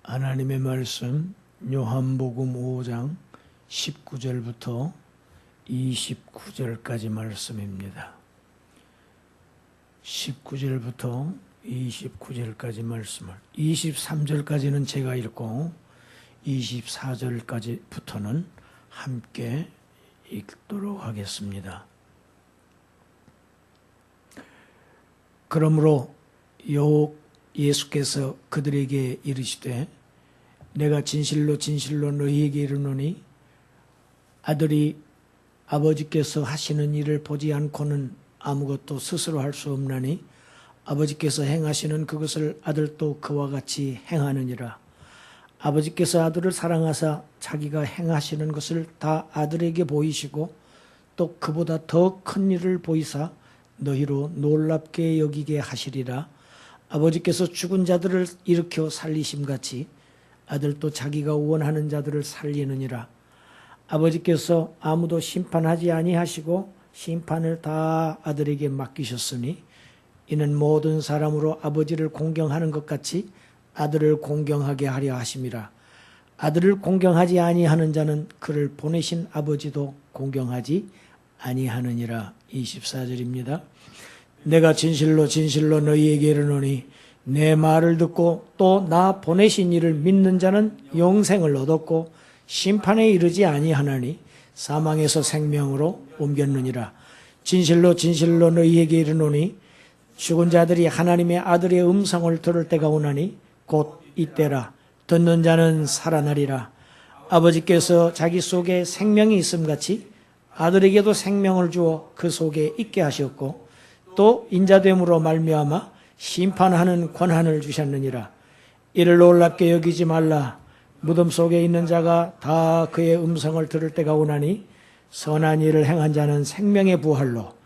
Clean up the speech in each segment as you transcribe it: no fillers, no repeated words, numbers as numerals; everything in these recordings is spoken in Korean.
하나님의 말씀 요한복음 5장 19절부터 29절까지 말씀입니다. 19절부터 29절까지 말씀을 23절까지는 제가 읽고 24절까지부터는 함께 읽도록 하겠습니다. 그러므로 예수께서 그들에게 이르시되 내가 진실로 진실로 너희에게 이르노니 아들이 아버지께서 하시는 일을 보지 않고는 아무것도 스스로 할 수 없나니 아버지께서 행하시는 그것을 아들도 그와 같이 행하느니라. 아버지께서 아들을 사랑하사 자기가 행하시는 것을 다 아들에게 보이시고 또 그보다 더 큰 일을 보이사 너희로 놀랍게 여기게 하시리라. 아버지께서 죽은 자들을 일으켜 살리심같이 아들도 자기가 원하는 자들을 살리느니라. 아버지께서 아무도 심판하지 아니하시고 심판을 다 아들에게 맡기셨으니 이는 모든 사람으로 아버지를 공경하는 것 같이 아들을 공경하게 하려 하심이라. 아들을 공경하지 아니하는 자는 그를 보내신 아버지도 공경하지 아니하느니라. 24절입니다. 내가 진실로 진실로 너희에게 이르노니 내 말을 듣고 또 나 보내신 이를 믿는 자는 영생을 얻었고 심판에 이르지 아니하나니 사망에서 생명으로 옮겼느니라. 진실로 진실로 너희에게 이르노니 죽은 자들이 하나님의 아들의 음성을 들을 때가 오나니 곧 이때라. 듣는 자는 살아나리라. 아버지께서 자기 속에 생명이 있음같이 아들에게도 생명을 주어 그 속에 있게 하셨고 또 인자됨으로 말미암아 심판하는 권한을 주셨느니라. 이를 놀랍게 여기지 말라. 무덤 속에 있는 자가 다 그의 음성을 들을 때가 오나니 선한 일을 행한 자는 생명의 부활로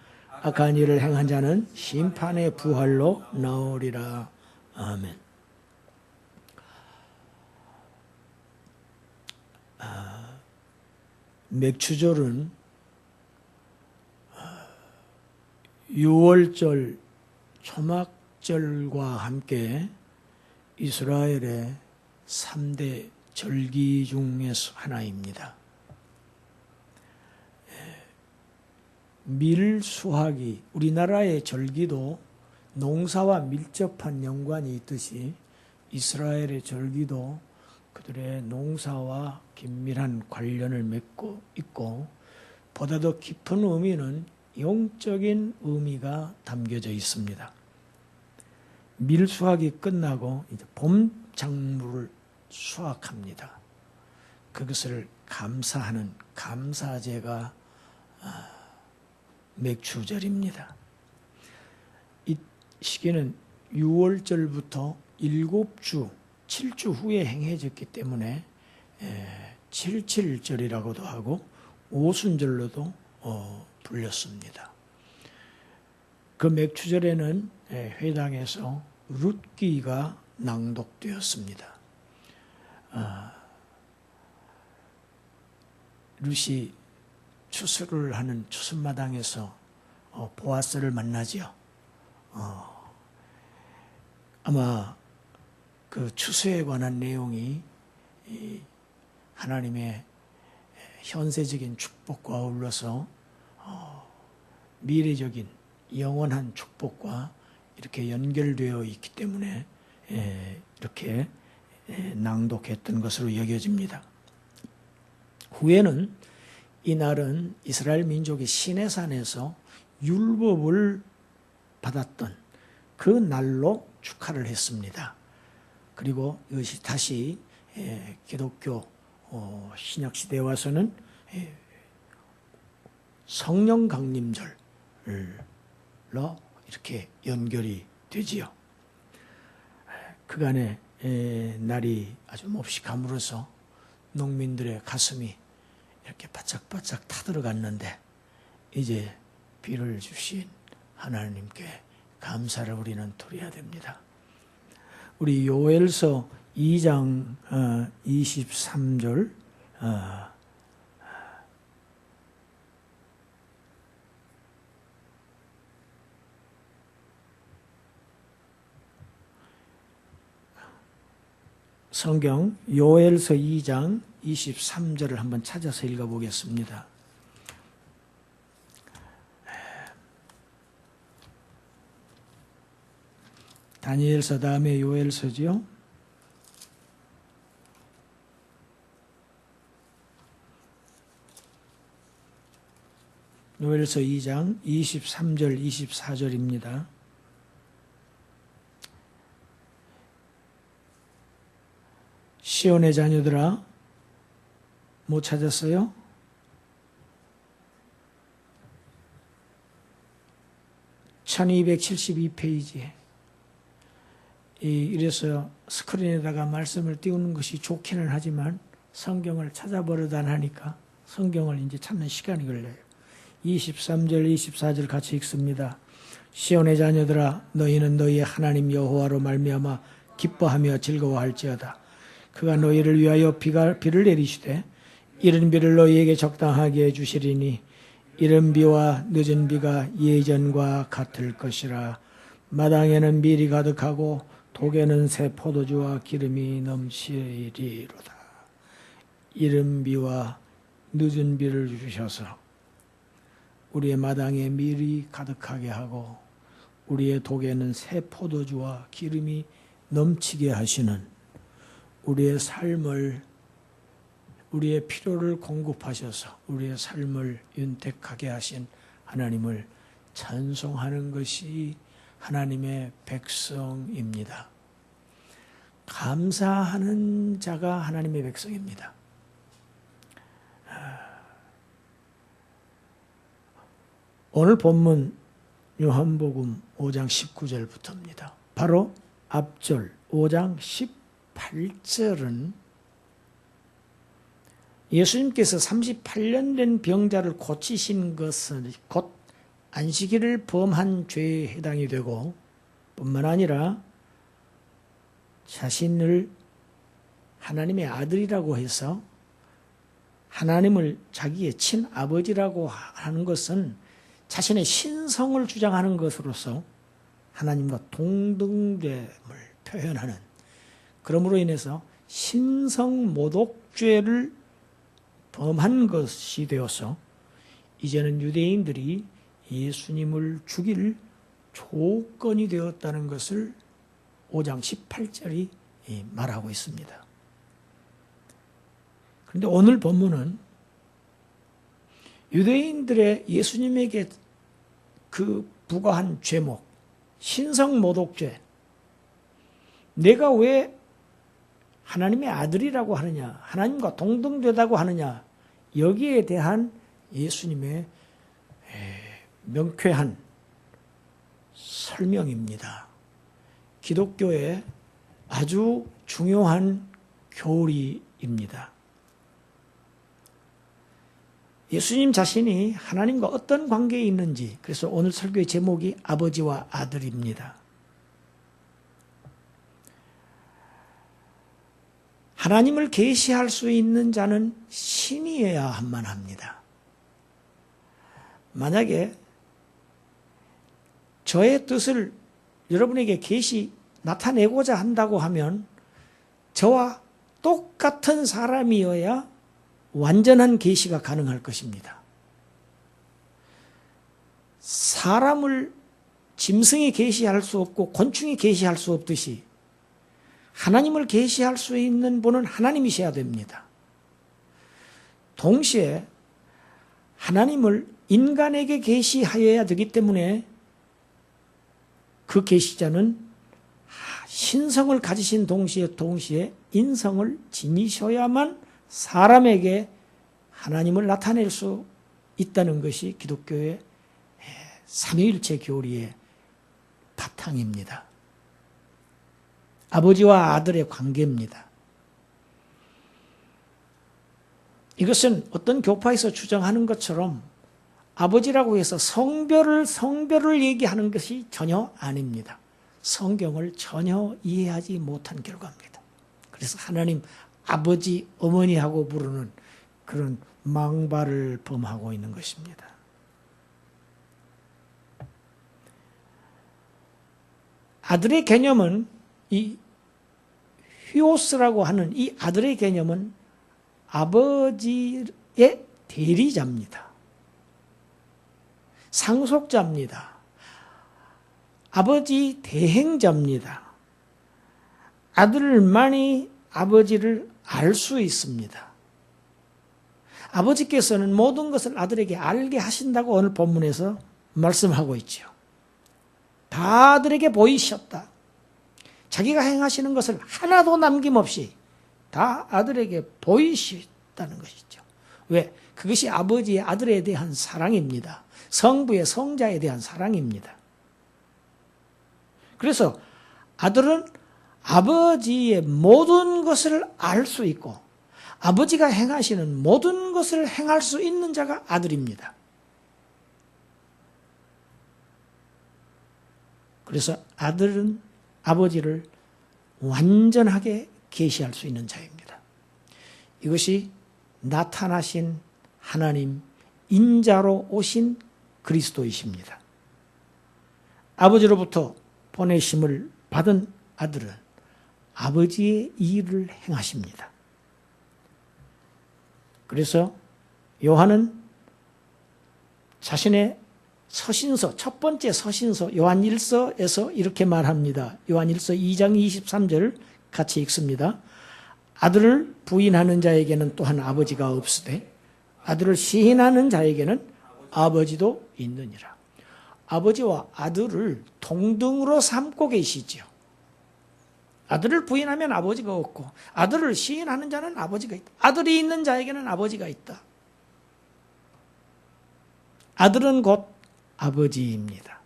악한 일을 행한 자는 심판의 부활로 나오리라. 아멘. 맥추절은 6월절 초막절과 함께 이스라엘의 3대 절기 중에서 하나입니다. 밀수확이 우리나라의 절기도 농사와 밀접한 연관이 있듯이 이스라엘의 절기도 그들의 농사와 긴밀한 관련을 맺고 있고 보다 더 깊은 의미는 영적인 의미가 담겨져 있습니다. 밀수확이 끝나고 이제 봄 작물을 수확합니다. 그것을 감사하는 감사제가 맥추절입니다. 이 시기는 6월절부터 7주, 7주 후에 행해졌기 때문에 77절이라고도 하고 오순절로도 불렸습니다. 그 맥추절에는 회당에서 룻기가 낭독되었습니다. 룻이 추수를 하는 추수마당에서 보아스를 만나지요. 아마 그 추수에 관한 내용이 하나님의 현세적인 축복과 어울러서 미래적인 영원한 축복과 이렇게 연결되어 있기 때문에 이렇게 낭독했던 것으로 여겨집니다. 후에는 이날은 이스라엘 민족이 시내산에서 율법을 받았던 그 날로 축하를 했습니다. 그리고 이것이 다시 기독교 신약시대에 와서는 성령 강림절로 이렇게 연결이 되지요. 그간의 날이 아주 몹시 가물어서 농민들의 가슴이 이렇게 바짝바짝 타들어갔는데 이제 비를 주신 하나님께 감사를 우리는 드려야 됩니다. 우리 요엘서 2장 23절 성경 요엘서 2장 23절을 한번 찾아서 읽어보겠습니다. 다니엘서 다음에 요엘서지요. 요엘서 2장 23절 24절입니다. 시온의 자녀들아, 못 찾았어요? (1272페이지에) 이래서 스크린에다가 말씀을 띄우는 것이 좋기는 하지만 성경을 찾아보려다 하니까 성경을 이제 찾는 시간이 걸려요. 23절 24절 같이 읽습니다. 시온의 자녀들아, 너희는 너희의 하나님 여호와로 말미암아 기뻐하며 즐거워할지어다. 그가 너희를 위하여 비를 내리시되 이른 비를 너희에게 적당하게 해주시리니 이른 비와 늦은 비가 예전과 같을 것이라. 마당에는 밀이 가득하고 독에는 새 포도주와 기름이 넘치리로다. 이른 비와 늦은 비를 주셔서 우리의 마당에 밀이 가득하게 하고 우리의 독에는 새 포도주와 기름이 넘치게 하시는, 우리의 삶을, 우리의 필요를 공급하셔서 우리의 삶을 윤택하게 하신 하나님을 찬송하는 것이 하나님의 백성입니다. 감사하는 자가 하나님의 백성입니다. 오늘 본문 요한복음 5장 19절부터입니다. 바로 앞절 5장 18절은 예수님께서 38년 된 병자를 고치신 것은 곧 안식일을 범한 죄에 해당이 되고, 뿐만 아니라 자신을 하나님의 아들이라고 해서 하나님을 자기의 친아버지라고 하는 것은 자신의 신성을 주장하는 것으로서 하나님과 동등됨을 표현하는, 그러므로 인해서 신성모독죄를 범한 것이 되어서 이제는 유대인들이 예수님을 죽일 조건이 되었다는 것을 5장 18절이 말하고 있습니다. 그런데 오늘 본문은 유대인들의 예수님에게 그 부과한 죄목, 신성모독죄, 내가 왜 하나님의 아들이라고 하느냐, 하나님과 동등되다고 하느냐, 여기에 대한 예수님의 명쾌한 설명입니다. 기독교의 아주 중요한 교리입니다. 예수님 자신이 하나님과 어떤 관계에 있는지, 그래서 오늘 설교의 제목이 아버지와 아들입니다. 하나님을 계시할 수 있는 자는 신이어야만 합니다. 만약에 저의 뜻을 여러분에게 나타내고자 한다고 하면 저와 똑같은 사람이어야 완전한 계시가 가능할 것입니다. 사람을 짐승이 계시할 수 없고 곤충이 계시할 수 없듯이 하나님을 계시할 수 있는 분은 하나님이셔야 됩니다. 동시에 하나님을 인간에게 계시하여야 되기 때문에 그 계시자는 신성을 가지신 동시에 인성을 지니셔야만 사람에게 하나님을 나타낼 수 있다는 것이 기독교의 삼위일체 교리의 바탕입니다. 아버지와 아들의 관계입니다. 이것은 어떤 교파에서 주장하는 것처럼 아버지라고 해서 성별을 얘기하는 것이 전혀 아닙니다. 성경을 전혀 이해하지 못한 결과입니다. 그래서 하나님 아버지, 어머니하고 부르는 그런 망발을 범하고 있는 것입니다. 아들의 개념은 이 휴오스라고 하는 이 아들의 개념은 아버지의 대리자입니다. 상속자입니다. 아버지 대행자입니다. 아들만이 아버지를 알 수 있습니다. 아버지께서는 모든 것을 아들에게 알게 하신다고 오늘 본문에서 말씀하고 있죠. 다 아들에게 보이셨다. 자기가 행하시는 것을 하나도 남김없이 다 아들에게 보이셨다는 것이죠. 왜? 그것이 아버지의 아들에 대한 사랑입니다. 성부의 성자에 대한 사랑입니다. 그래서 아들은 아버지의 모든 것을 알 수 있고 아버지가 행하시는 모든 것을 행할 수 있는 자가 아들입니다. 그래서 아들은 아버지를 완전하게 계시할 수 있는 자입니다. 이것이 나타나신 하나님 인자로 오신 그리스도이십니다. 아버지로부터 보내심을 받은 아들은 아버지의 일을 행하십니다. 그래서 요한은 자신의 서신서, 첫 번째 서신서 요한 1서에서 이렇게 말합니다. 요한 1서 2장 23절 같이 읽습니다. 아들을 부인하는 자에게는 또한 아버지가 없으되 아들을 시인하는 자에게는 아버지도 있느니라. 아버지와 아들을 동등으로 삼고 계시죠. 아들을 부인하면 아버지가 없고 아들을 시인하는 자는 아버지가 있다. 아들이 있는 자에게는 아버지가 있다. 아들은 곧 아버지입니다.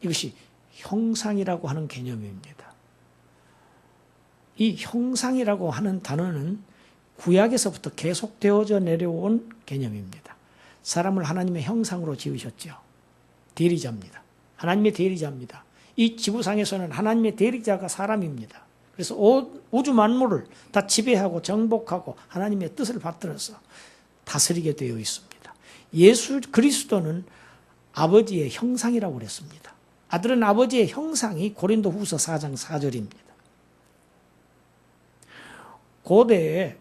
이것이 형상이라고 하는 개념입니다. 이 형상이라고 하는 단어는 구약에서부터 계속되어져 내려온 개념입니다. 사람을 하나님의 형상으로 지으셨죠. 대리자입니다. 하나님의 대리자입니다. 이 지구상에서는 하나님의 대리자가 사람입니다. 그래서 우주 만물을 다 지배하고 정복하고 하나님의 뜻을 받들어서 다스리게 되어 있습니다. 예수 그리스도는 아버지의 형상이라고 그랬습니다. 아들은 아버지의 형상이 고린도후서 4장 4절입니다. 고대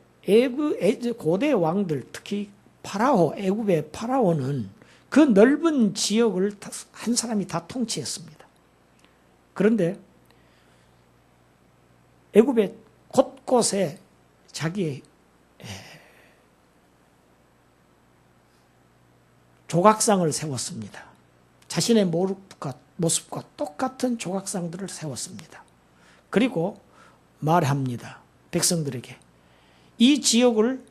왕들, 특히 파라오, 애굽의 파라오는 그 넓은 지역을 한 사람이 다 통치했습니다. 그런데 애굽의 곳곳에 자기의 조각상을 세웠습니다. 자신의 모습과 똑같은 조각상들을 세웠습니다. 그리고 말합니다. 백성들에게 이 지역을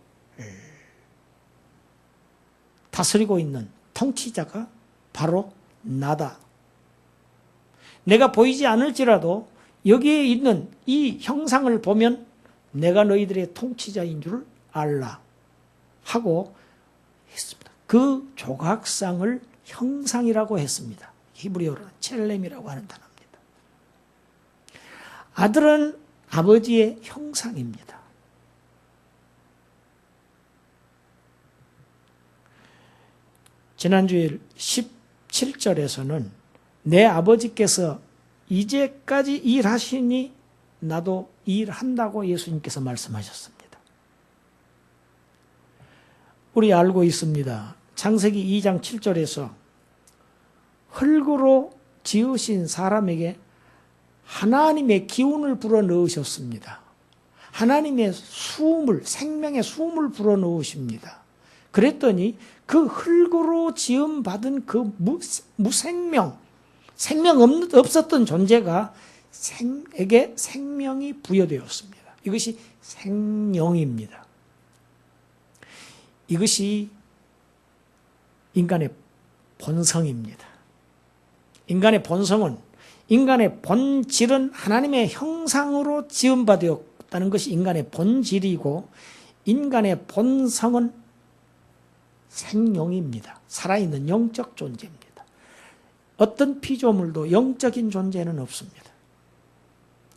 다스리고 있는 통치자가 바로 나다. 내가 보이지 않을지라도 여기에 있는 이 형상을 보면 내가 너희들의 통치자인 줄 알라 하고 했습니다. 그 조각상을 형상이라고 했습니다. 히브리어로는 첼렘이라고 하는 단어입니다. 아들은 아버지의 형상입니다. 지난주일 17절에서는 내 아버지께서 이제까지 일하시니 나도 일한다고 예수님께서 말씀하셨습니다. 우리 알고 있습니다. 창세기 2장 7절에서 흙으로 지으신 사람에게 하나님의 기운을 불어넣으셨습니다. 하나님의 숨을, 생명의 숨을 불어넣으십니다. 그랬더니 그 흙으로 지음받은 그 무생명, 생명 없었던 존재가 에게 생명이 부여되었습니다. 이것이 생명입니다. 이것이 인간의 본성입니다. 인간의 본성은, 인간의 본질은 하나님의 형상으로 지음받았다는 것이 인간의 본질이고, 인간의 본성은 생명입니다. 살아있는 영적 존재입니다. 어떤 피조물도 영적인 존재는 없습니다.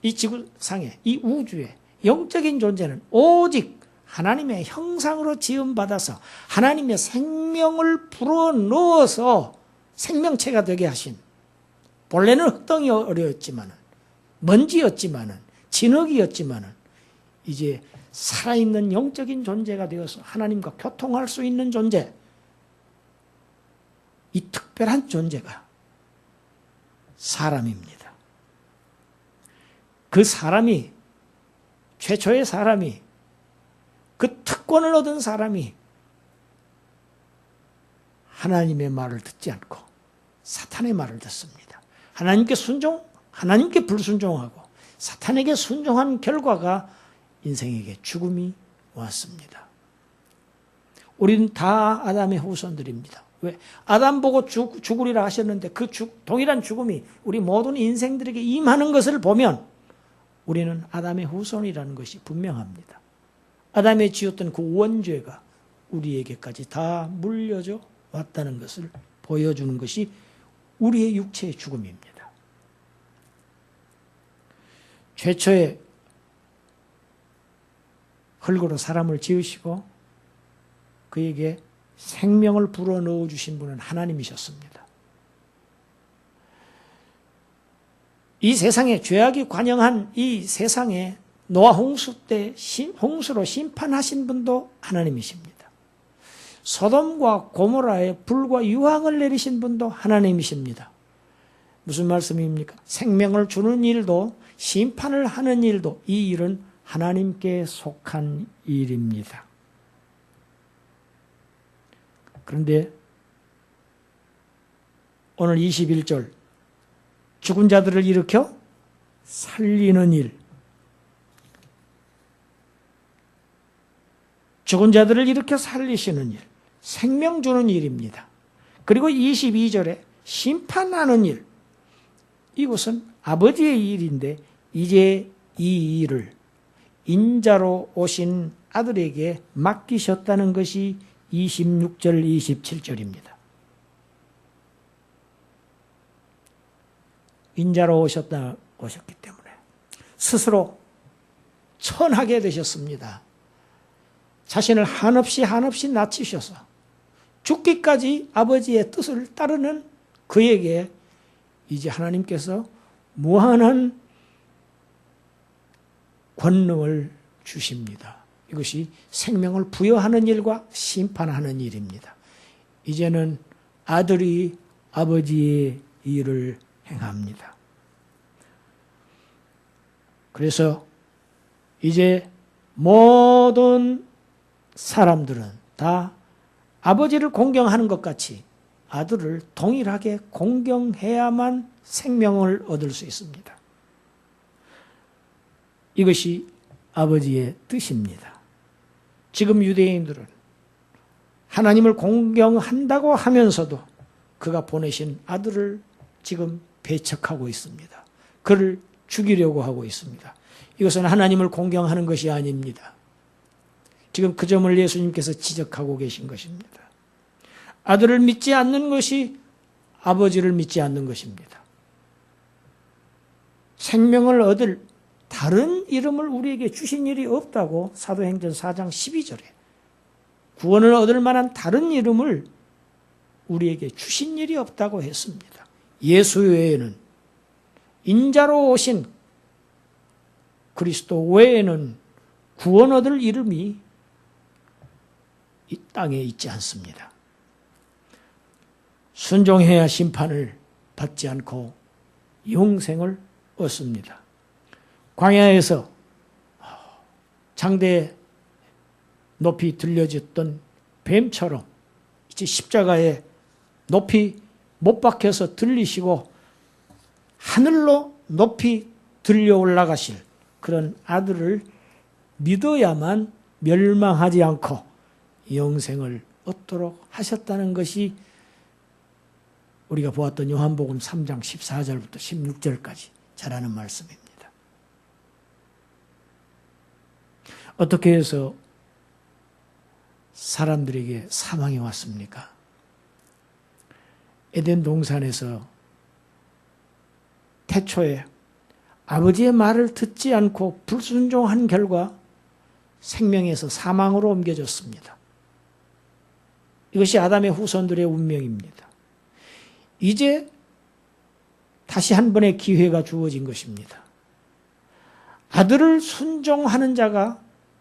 이 지구상에, 이 우주에 영적인 존재는 오직 하나님의 형상으로 지음받아서 하나님의 생명을 불어넣어서 생명체가 되게 하신, 본래는 흙덩이였지만 먼지였지만은, 진흙이었지만은 이제 살아있는 영적인 존재가 되어서 하나님과 교통할 수 있는 존재, 이 특별한 존재가 사람입니다. 그 사람이, 최초의 사람이, 그 특권을 얻은 사람이 하나님의 말을 듣지 않고 사탄의 말을 듣습니다. 하나님께 불순종하고 사탄에게 순종한 결과가 인생에게 죽음이 왔습니다. 우리는 다 아담의 후손들입니다. 왜? 아담 보고 죽으리라 하셨는데 그 동일한 죽음이 우리 모든 인생들에게 임하는 것을 보면 우리는 아담의 후손이라는 것이 분명합니다. 아담이 지었던 그 원죄가 우리에게까지 다 물려져 왔다는 것을 보여주는 것이 우리의 육체의 죽음입니다. 최초에 흙으로 사람을 지으시고 그에게 생명을 불어넣어 주신 분은 하나님이셨습니다. 이 세상에 죄악이 관영한 이 세상에 노아 홍수 때 홍수로 심판하신 분도 하나님이십니다. 소돔과 고모라에 불과 유황을 내리신 분도 하나님이십니다. 무슨 말씀입니까? 생명을 주는 일도 심판을 하는 일도 이 일은 하나님께 속한 일입니다. 그런데 오늘 21절 죽은 자들을 일으켜 살리는 일, 죽은 자들을 일으켜 살리시는 일, 생명 주는 일입니다. 그리고 22절에 심판하는 일, 이것은 아버지의 일인데 이제 이 일을 인자로 오신 아들에게 맡기셨다는 것이 26절, 27절입니다. 인자로 오셨기 때문에 스스로 천하게 되셨습니다. 자신을 한없이 낮추셔서 죽기까지 아버지의 뜻을 따르는 그에게 이제 하나님께서 무한한 권능을 주십니다. 이것이 생명을 부여하는 일과 심판하는 일입니다. 이제는 아들이 아버지의 일을 행합니다. 그래서 이제 모든 사람들은 다 아버지를 공경하는 것 같이 아들을 동일하게 공경해야만 생명을 얻을 수 있습니다. 이것이 아버지의 뜻입니다. 지금 유대인들은 하나님을 공경한다고 하면서도 그가 보내신 아들을 지금 배척하고 있습니다. 그를 죽이려고 하고 있습니다. 이것은 하나님을 공경하는 것이 아닙니다. 지금 그 점을 예수님께서 지적하고 계신 것입니다. 아들을 믿지 않는 것이 아버지를 믿지 않는 것입니다. 생명을 얻을 다른 이름을 우리에게 주신 일이 없다고 사도행전 4장 12절에 구원을 얻을 만한 다른 이름을 우리에게 주신 일이 없다고 했습니다. 예수 외에는, 인자로 오신 그리스도 외에는 구원 얻을 이름이 이 땅에 있지 않습니다. 순종해야 심판을 받지 않고 영생을 얻습니다. 광야에서 장대에 높이 들려졌던 뱀처럼 이제 십자가에 높이 못 박혀서 들리시고 하늘로 높이 들려 올라가실 그런 아들을 믿어야만 멸망하지 않고 영생을 얻도록 하셨다는 것이 우리가 보았던 요한복음 3장 14절부터 16절까지 잘하는 말씀입니다. 어떻게 해서 사람들에게 사망이 왔습니까? 에덴 동산에서 태초에 아버지의 말을 듣지 않고 불순종한 결과 생명에서 사망으로 옮겨졌습니다. 이것이 아담의 후손들의 운명입니다. 이제 다시 한 번의 기회가 주어진 것입니다. 아들을 순종하는 자가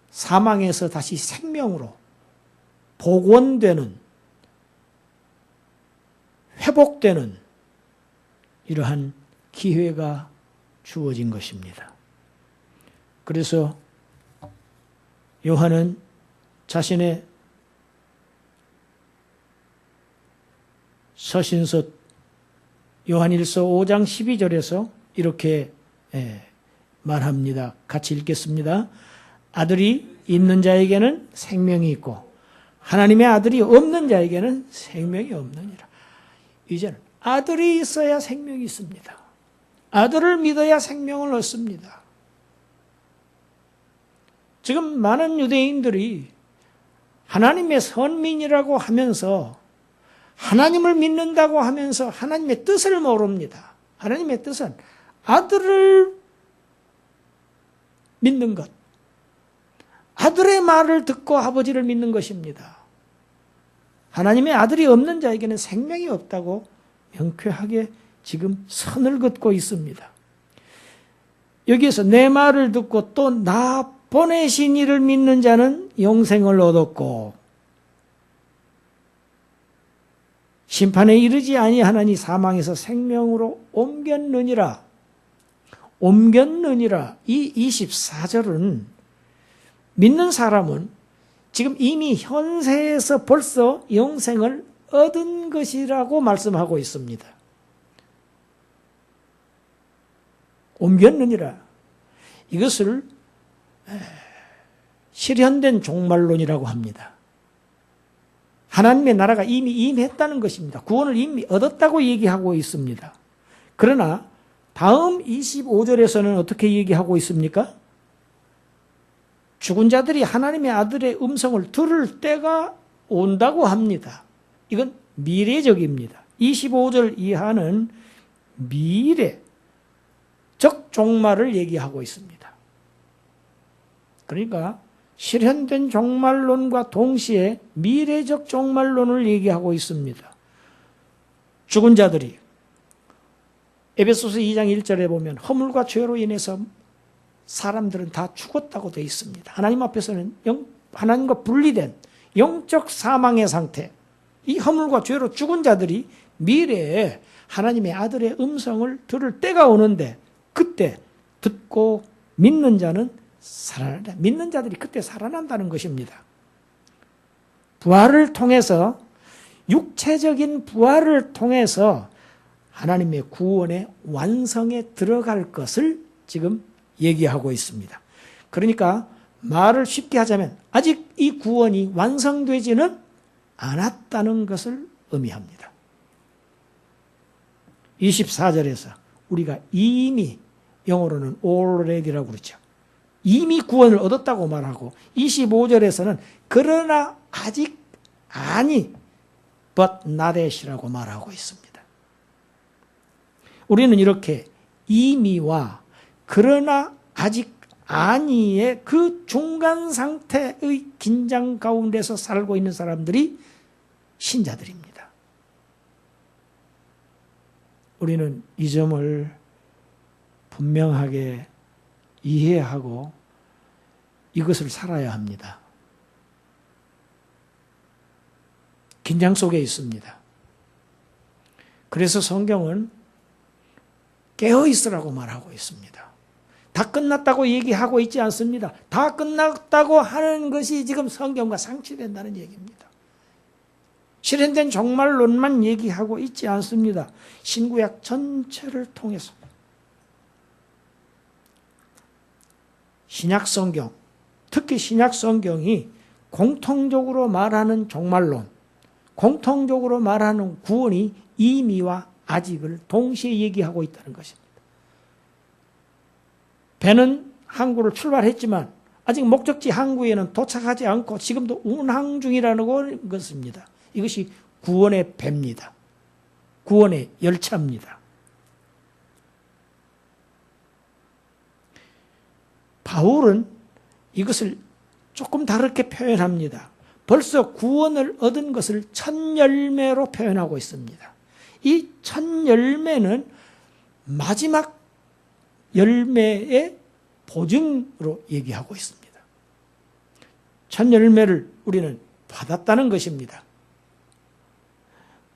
사망에서 다시 생명으로 복원되는, 회복되는 이러한 기회가 주어진 것입니다. 그래서 요한은 자신의 서신서 요한일서 5장 12절에서 이렇게 말합니다. 같이 읽겠습니다. 아들이 있는 자에게는 생명이 있고 하나님의 아들이 없는 자에게는 생명이 없느니라. 이제는 아들이 있어야 생명이 있습니다. 아들을 믿어야 생명을 얻습니다. 지금 많은 유대인들이 하나님의 선민이라고 하면서 하나님을 믿는다고 하면서 하나님의 뜻을 모릅니다. 하나님의 뜻은 아들을 믿는 것, 아들의 말을 듣고 아버지를 믿는 것입니다. 하나님의 아들이 없는 자에게는 생명이 없다고 명쾌하게 지금 선을 긋고 있습니다. 여기에서 내 말을 듣고 또 나 보내신 이를 믿는 자는 영생을 얻었고 심판에 이르지 아니하나니 사망에서 생명으로 옮겼느니라. 옮겼느니라. 이 24절은 믿는 사람은 지금 이미 현세에서 벌써 영생을 얻은 것이라고 말씀하고 있습니다. 옮겼느니라. 이것을 실현된 종말론이라고 합니다. 하나님의 나라가 이미 임했다는 것입니다. 구원을 이미 얻었다고 얘기하고 있습니다. 그러나 다음 25절에서는 어떻게 얘기하고 있습니까? 죽은 자들이 하나님의 아들의 음성을 들을 때가 온다고 합니다. 이건 미래적입니다. 25절 이하는 미래적 종말을 얘기하고 있습니다. 그러니까 실현된 종말론과 동시에 미래적 종말론을 얘기하고 있습니다. 죽은 자들이 에베소서 2장 1절에 보면 허물과 죄로 인해서 사람들은 다 죽었다고 되어 있습니다. 하나님 앞에서는 하나님과 분리된 영적 사망의 상태, 이 허물과 죄로 죽은 자들이 미래에 하나님의 아들의 음성을 들을 때가 오는데 그때 듣고 믿는 자는 살아난다. 믿는 자들이 그때 살아난다는 것입니다. 부활을 통해서, 육체적인 부활을 통해서 하나님의 구원의 완성에 들어갈 것을 지금 얘기하고 있습니다. 그러니까 말을 쉽게 하자면 아직 이 구원이 완성되지는 않았다는 것을 의미합니다. 24절에서 우리가 이미, 영어로는 already라고 그러죠. 이미 구원을 얻었다고 말하고 25절에서는 그러나 아직 아니 but not yet이라고 말하고 있습니다. 우리는 이렇게 이미와 그러나 아직 아니의 그 중간 상태의 긴장 가운데서 살고 있는 사람들이 신자들입니다. 우리는 이 점을 분명하게 이해하고 이것을 살아야 합니다. 긴장 속에 있습니다. 그래서 성경은 깨어 있으라고 말하고 있습니다. 다 끝났다고 얘기하고 있지 않습니다. 다 끝났다고 하는 것이 지금 성경과 상치된다는 얘기입니다. 실현된 종말론만 얘기하고 있지 않습니다. 신구약 전체를 통해서 신약 성경, 특히 신약 성경이 공통적으로 말하는 종말론, 공통적으로 말하는 구원이 이미와 아직을 동시에 얘기하고 있다는 것입니다. 배는 항구를 출발했지만 아직 목적지 항구에는 도착하지 않고 지금도 운항 중이라는 것입니다. 이것이 구원의 배입니다. 구원의 열차입니다. 바울은 이것을 조금 다르게 표현합니다. 벌써 구원을 얻은 것을 첫 열매로 표현하고 있습니다. 이 첫 열매는 마지막 열매의 보증으로 얘기하고 있습니다. 첫 열매를 우리는 받았다는 것입니다.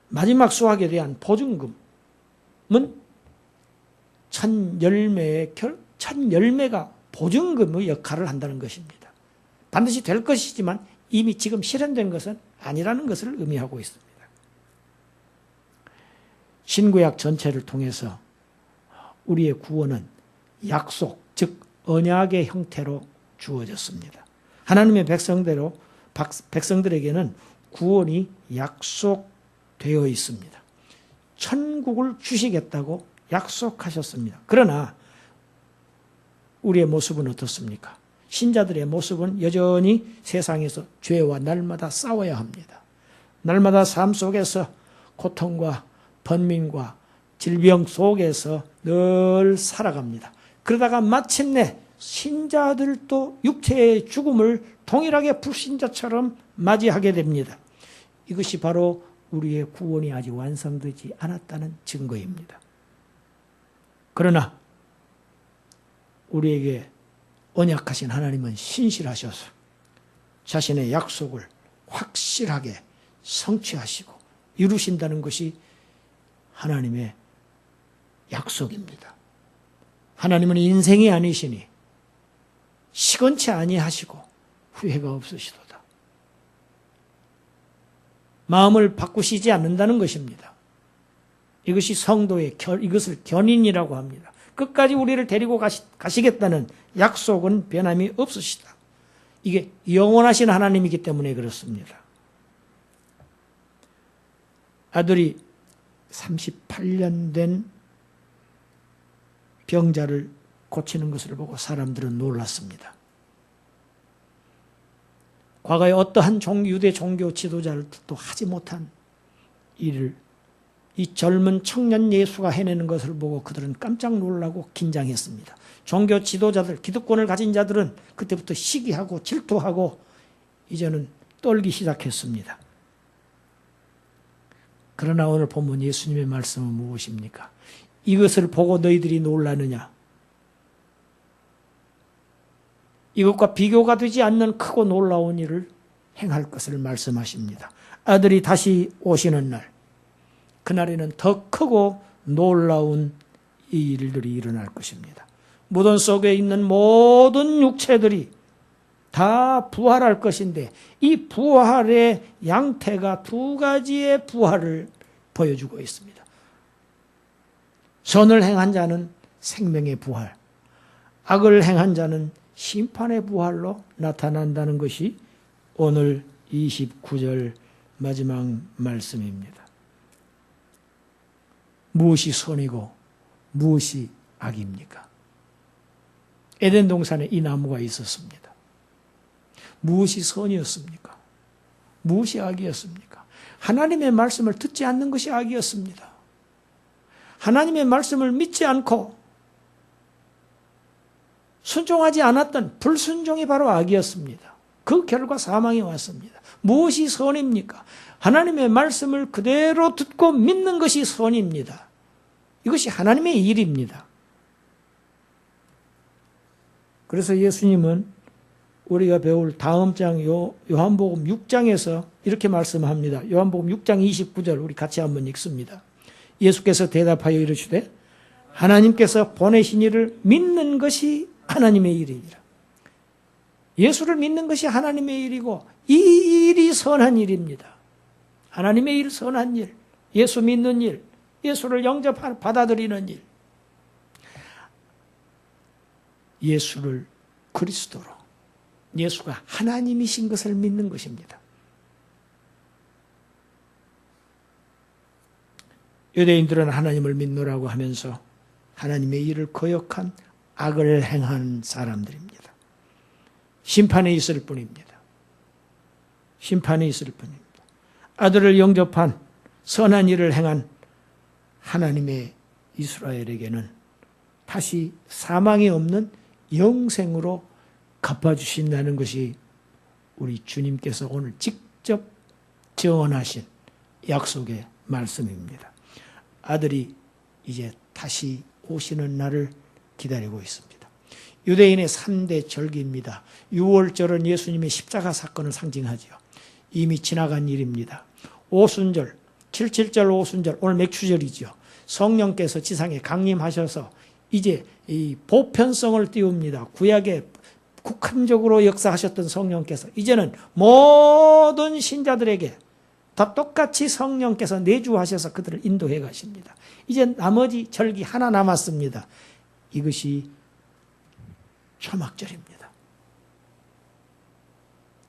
마지막 수확에 대한 보증금은 첫 열매가 보증금의 역할을 한다는 것입니다. 반드시 될 것이지만 이미 지금 실현된 것은 아니라는 것을 의미하고 있습니다. 신구약 전체를 통해서 우리의 구원은 약속, 즉 언약의 형태로 주어졌습니다. 하나님의 백성들에게는 구원이 약속되어 있습니다. 천국을 주시겠다고 약속하셨습니다. 그러나 우리의 모습은 어떻습니까? 신자들의 모습은 여전히 세상에서 죄와 날마다 싸워야 합니다. 날마다 삶 속에서 고통과 번민과 질병 속에서 늘 살아갑니다. 그러다가 마침내 신자들도 육체의 죽음을 동일하게 불신자처럼 맞이하게 됩니다. 이것이 바로 우리의 구원이 아직 완성되지 않았다는 증거입니다. 그러나 우리에게 언약하신 하나님은 신실하셔서 자신의 약속을 확실하게 성취하시고 이루신다는 것이 하나님의 약속입니다. 하나님은 인생이 아니시니 시건치 아니하시고 후회가 없으시도다. 마음을 바꾸시지 않는다는 것입니다. 이것이 성도의 이것을 견인이라고 합니다. 끝까지 우리를 데리고 가시겠다는 약속은 변함이 없으시다. 이게 영원하신 하나님이기 때문에 그렇습니다. 아들이 38년 된 병자를 고치는 것을 보고 사람들은 놀랐습니다. 과거에 어떠한 유대 종교 지도자들도 하지 못한 일을 이 젊은 청년 예수가 해내는 것을 보고 그들은 깜짝 놀라고 긴장했습니다. 종교 지도자들, 기득권을 가진 자들은 그때부터 시기하고 질투하고 이제는 떨기 시작했습니다. 그러나 오늘 본문 예수님의 말씀은 무엇입니까? 이것을 보고 너희들이 놀라느냐? 이것과 비교가 되지 않는 크고 놀라운 일을 행할 것을 말씀하십니다. 아들이 다시 오시는 날, 그날에는 더 크고 놀라운 이 일들이 일어날 것입니다. 무덤 속에 있는 모든 육체들이 다 부활할 것인데 이 부활의 양태가 두 가지의 부활을 보여주고 있습니다. 선을 행한 자는 생명의 부활, 악을 행한 자는 심판의 부활로 나타난다는 것이 오늘 29절 마지막 말씀입니다. 무엇이 선이고 무엇이 악입니까? 에덴 동산에 이 나무가 있었습니다. 무엇이 선이었습니까? 무엇이 악이었습니까? 하나님의 말씀을 듣지 않는 것이 악이었습니다. 하나님의 말씀을 믿지 않고 순종하지 않았던 불순종이 바로 악이었습니다. 그 결과 사망이 왔습니다. 무엇이 선입니까? 하나님의 말씀을 그대로 듣고 믿는 것이 선입니다. 이것이 하나님의 일입니다. 그래서 예수님은 우리가 배울 다음 장 요한복음 6장에서 이렇게 말씀합니다. 요한복음 6장 29절 우리 같이 한번 읽습니다. 예수께서 대답하여 이르시되 하나님께서 보내신 이를 믿는 것이 하나님의 일이니라. 예수를 믿는 것이 하나님의 일이고 이 일이 선한 일입니다. 하나님의 일, 선한 일, 예수 믿는 일, 예수를 받아들이는 일, 예수를 그리스도로, 예수가 하나님이신 것을 믿는 것입니다. 유대인들은 하나님을 믿노라고 하면서 하나님의 일을 거역한 악을 행한 사람들입니다. 심판에 있을 뿐입니다. 심판에 있을 뿐입니다. 아들을 영접한 선한 일을 행한 하나님의 이스라엘에게는 다시 사망이 없는 영생으로 갚아주신다는 것이 우리 주님께서 오늘 직접 증언하신 약속의 말씀입니다. 아들이 이제 다시 오시는 날을 기다리고 있습니다. 유대인의 3대 절기입니다. 6월절은 예수님의 십자가 사건을 상징하지요. 이미 지나간 일입니다. 오순절, 77절 오순절, 오늘 맥추절이죠. 성령께서 지상에 강림하셔서 이제 이 보편성을 띄웁니다. 구약에 국한적으로 역사하셨던 성령께서 이제는 모든 신자들에게 다 똑같이 성령께서 내주하셔서 그들을 인도해 가십니다. 이제 나머지 절기 하나 남았습니다. 이것이 초막절입니다.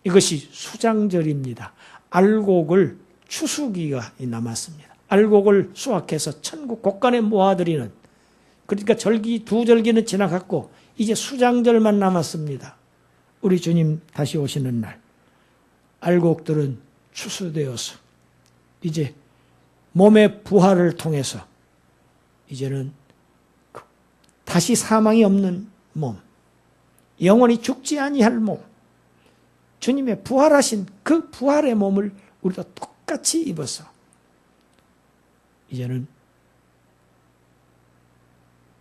이것이 수장절입니다. 알곡을 추수기가 남았습니다. 알곡을 수확해서 천국 곳간에 모아드리는, 그러니까 절기 두 절기는 지나갔고 이제 수장절만 남았습니다. 우리 주님 다시 오시는 날 알곡들은 추수되어서 이제 몸의 부활을 통해서 이제는 다시 사망이 없는 몸, 영원히 죽지 아니할 몸, 주님의 부활하신 그 부활의 몸을 우리가 똑같이 입어서 이제는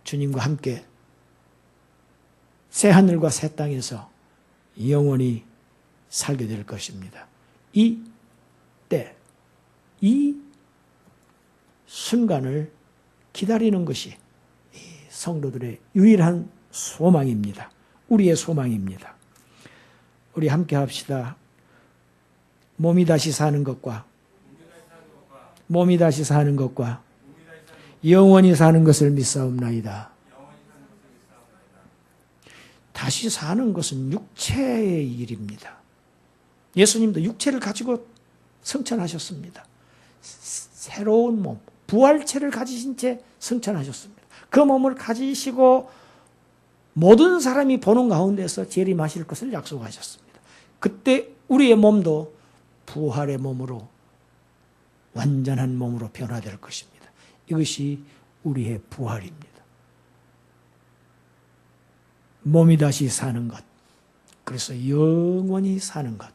주님과 함께 새 하늘과 새 땅에서 영원히 살게 될 것입니다. 이 때, 이 순간을 기다리는 것이 성도들의 유일한 소망입니다. 우리의 소망입니다. 우리 함께 합시다. 몸이 다시 사는 것과 영원히 사는 것을 믿사옵나이다. 다시 사는 것은 육체의 일입니다. 예수님도 육체를 가지고 성천하셨습니다. 새로운 몸, 부활체를 가지신 채 성천하셨습니다. 그 몸을 가지시고 모든 사람이 보는 가운데서 재림하실 것을 약속하셨습니다. 그때 우리의 몸도 부활의 몸으로, 완전한 몸으로 변화될 것입니다. 이것이 우리의 부활입니다. 몸이 다시 사는 것, 그래서 영원히 사는 것,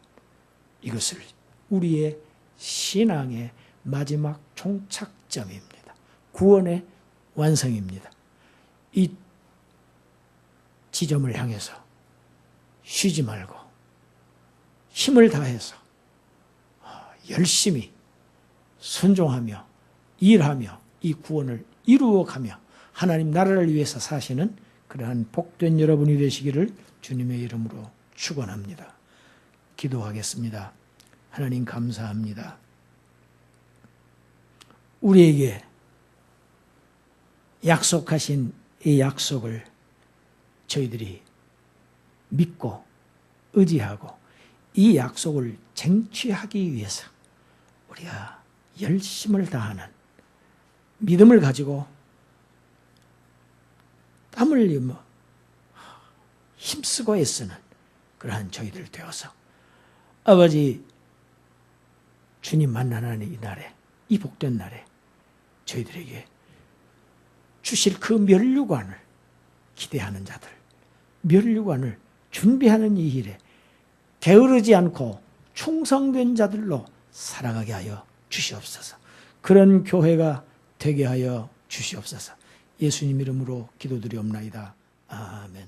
이것을 우리의 신앙의 마지막 종착점입니다. 구원의 완성입니다. 이 지점을 향해서 쉬지 말고 힘을 다해서 열심히 순종하며 일하며 이 구원을 이루어가며 하나님 나라를 위해서 사시는 그러한 복된 여러분이 되시기를 주님의 이름으로 축원합니다. 기도하겠습니다. 하나님 감사합니다. 우리에게 약속하신 이 약속을 저희들이 믿고 의지하고 이 약속을 쟁취하기 위해서 우리가 열심을 다하는, 믿음을 가지고 땀 흘리며 힘쓰고 애쓰는 그러한 저희들 되어서 아버지 주님 만나는 이 날에, 이 복된 날에 저희들에게 주실 그 면류관을 기대하는 자들, 면류관을 준비하는 이 일에 게으르지 않고 충성된 자들로 살아가게 하여 주시옵소서. 그런 교회가 되게 하여 주시옵소서. 예수님 이름으로 기도드리옵나이다. 아멘.